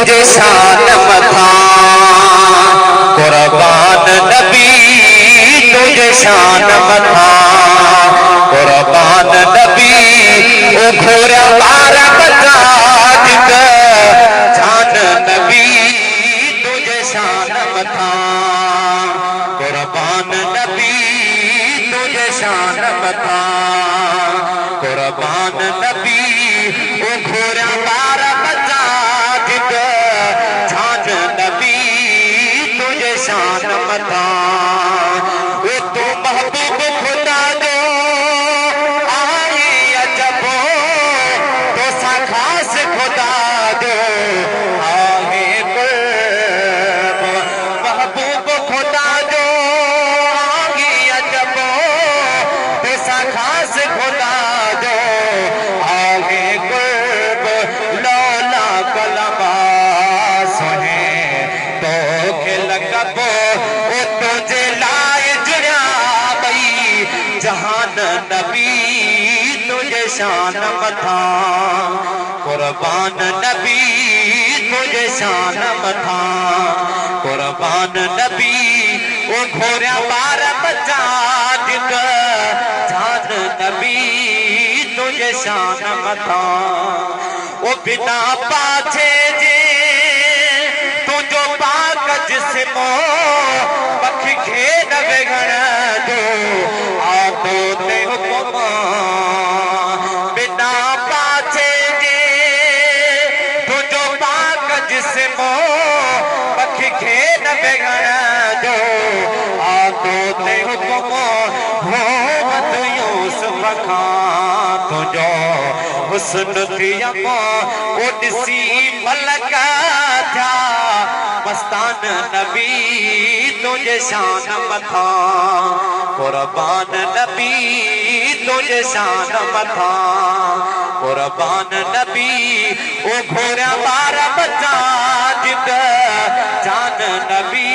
तुझे शान मथा कुर्बान नबी तुझे शान मथा कुर्बान नबी ओ घोड़ा बार बता जान नबी तुझे शान मथा कुर्बान नबी तुझे शान मथा कुर्बान नबी ओ घोड़ा बार बता जान नबी तुझे शान मथा वो तू महबूब खुदा दो आए अजबो तो सा खास खुदा दो आए महबूब खुदा दो आए अजबो तो सा खास खुदा दो आगे कुर्ब लौला कलमा सोहे तो के लगबो ओ तुझे लाए जुड़ा बई जहान नबी तुझे शान मथा कुर्बान नबी तुझे शान मथा कुर्बान नबी ओ घोड़ा बार बचा जान नबी तुझे शान मथा ओ बिना पाछे जे तुझो पाक जिस्मो पख खे न बिगड़ दो आतो ते हुकुम बिना पाछे जे तुझो पाक जिस्मो पख खे न बिगड़ दो आतो ते हुकुम हो मत यूसुफ खां तुझो हुस्न थिया ओ ॾिसी मलका था मस्तान नबी तुझे शान मथा कुर्बान नबी तुझे शान मथा कुर्बान नबी ओ घोड़ा बार बचा जान नबी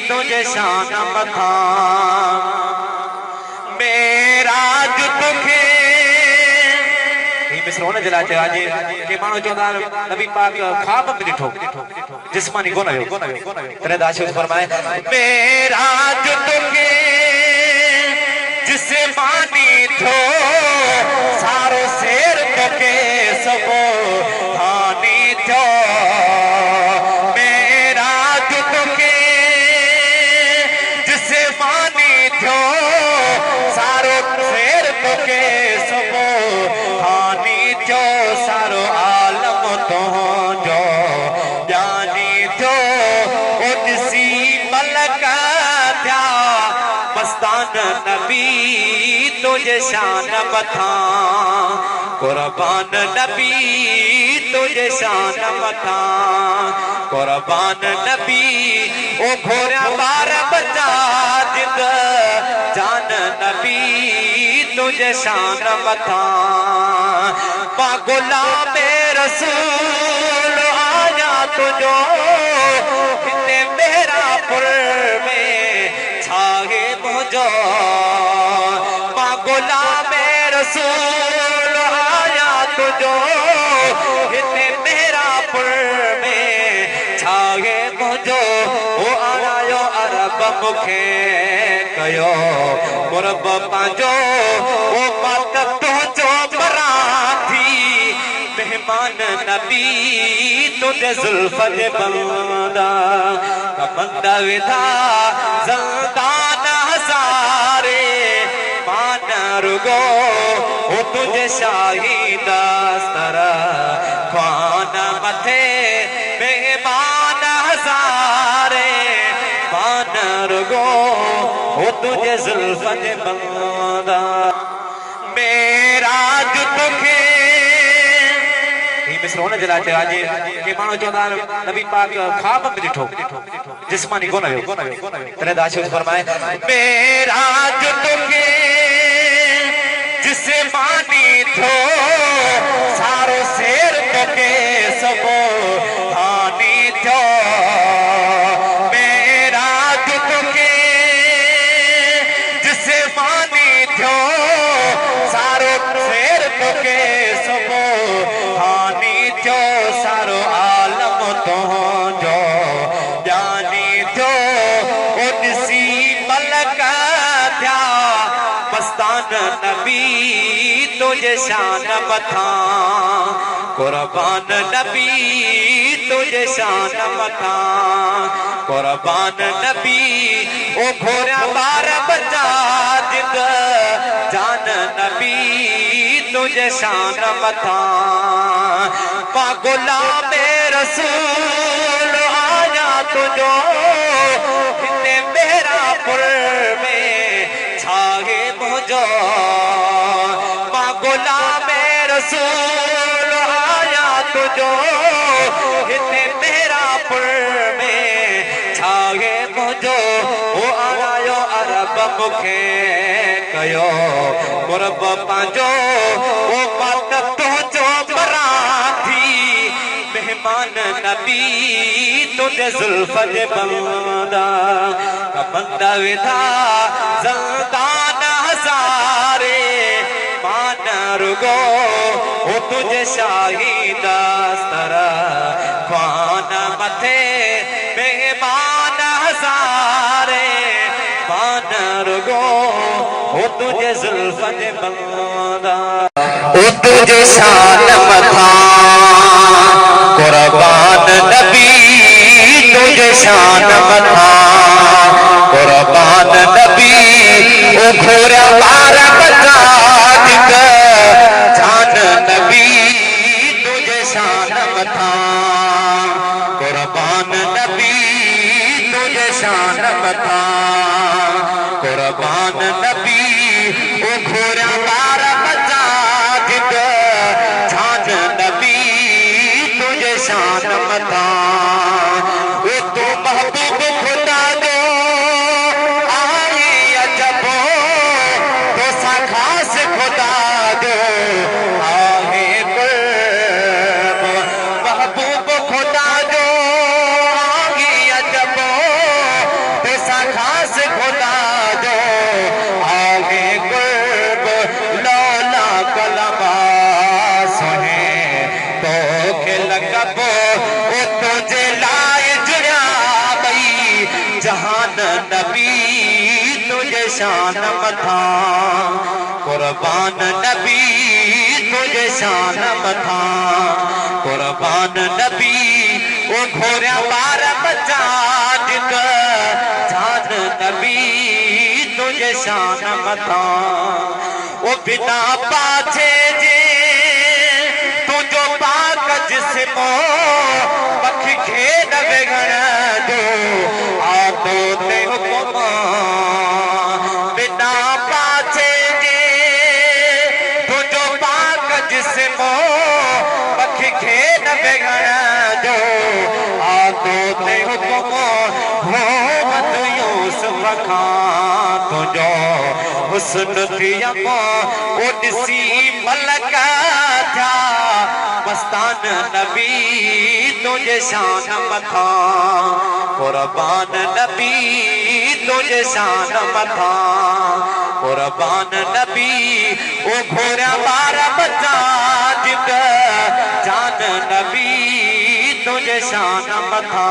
तुझे शान मथा मेरा जो तुखे मिसरो न जला आज के मानो चौदा नबी पाक ख्वाब में ॾिठो जिस्मानी कोन आयो तने दाशो फरमाए मेरा जो तुखे जिस्मानी थो सारो शेर तोके सबो हानी थो मेरा जो तुखे जिस्मानी थो सारो शेर तोके सबो हानी थो सारो आलम तो जो जानी थो ओ ॾिसी मलका थिया मस्तान नबी तुझे शान मथा कुर्बान नबी तुझे शान मथा कुर्बान नबी ओ घोड़ा बार बचा जान नबी तुझे शान मथा पा गुलाम रसूल आया तुझो हिते मेरा पुर में छागे मुझो पा गुलाम रसूल आया तुझो हिते मेरा पुर में छागे मुझो ओ आयो अरब मुखे कयो कुर्ब पांजो ओ पात तुझो बराती मेहमान नबी तुझे जुल्फ जे बंदा बंदा विधा ज़ल्दान हज़ारे मान रुगो ओ तुझे शाही दस्तर ख्वान मथे मेहमान हज़ारे मान रुगो ओ तुझे जुल्फ जे बंदा मेरा जो तुखे मिसरो न जला आज के मानो चौदा नबी पाक ख्वाब में ॾिठो जिस्मानी कोन आयो तने दाशो फरमाए मेरा जो तुखे जिस्मानी थो सारो शेर तोके सबो हानी थो मेरा जो तुखे जिस्मानी थो सारो शेर तोके सबो हानी थो सारो आलम नबी तुझे शान मथा कुर्बान नबी तुझे शान मथा कुर्बान नबी ओ घोड़ा बार बचा जिद जान नबी तुझे शान मथा पा गुलाम रसूल आया तुझो इतने मेरा पुर में छागे मुझो पा गुलाम रसूल आया तुझो इतने मेरा पुर में छागे मुझो वो आयो अरब मुखे कयो कुर्ब पांजो वो बात तो जो बराती मेहमान नबी तुझे जुल्फन बंदा का बंदा विधा जल्दान हजारे मान रुगो वो तुझे शाहीदा सरा ख्वान मथे मेहमान हजारे मान रुगो वो तुझे जुल्फन बंदा वो तुझे शान मथा कुर्बान नबी तुझे शान मथा कुर्बान नबी ओ घोड़ा बार बचा जिद जान नबी तुझे शान मथा कुर्बान नबी तुझे शान मथा कुर्बान नबी ओ घोड़ा बार बचा जिद जान नबी तुझे शान मथा वो तो महबूब खुदा दो आई अजबो तो सा खास खुदा दो आए कुर्ब महबूब खुदा दो आई अजबो तो सा खास खुदा दो आए कुर्ब लौला कलमा सोहे तो खिल कबो वो तुझे लाए जुड़ा बई जहान नबी तुझे शान मथा कुर्बान नबी तुझे शान मथा कुर्बान नबी वो घोड़ा बार बचा जिद जान नबी तुझे शान मथा वो बिना पाछे जे तुझो पाक जिस्मो पख खेद बिगड़ दो आतो ते हुकुम बिना पाछे जे तुझो पाक जिस्मो पख खेद बिगड़ दो आतो ते हुकुम हो मत यूसुफ खां तुझो हुस्न थिया ओ ॾिसी मलका था मस्तान नबी तुझे शान मथा कुर्बान नबी तुझे शान मथा कुर्बान नबी ओ घोड़ा बार बचा जिद जान नबी तुझे शान मथा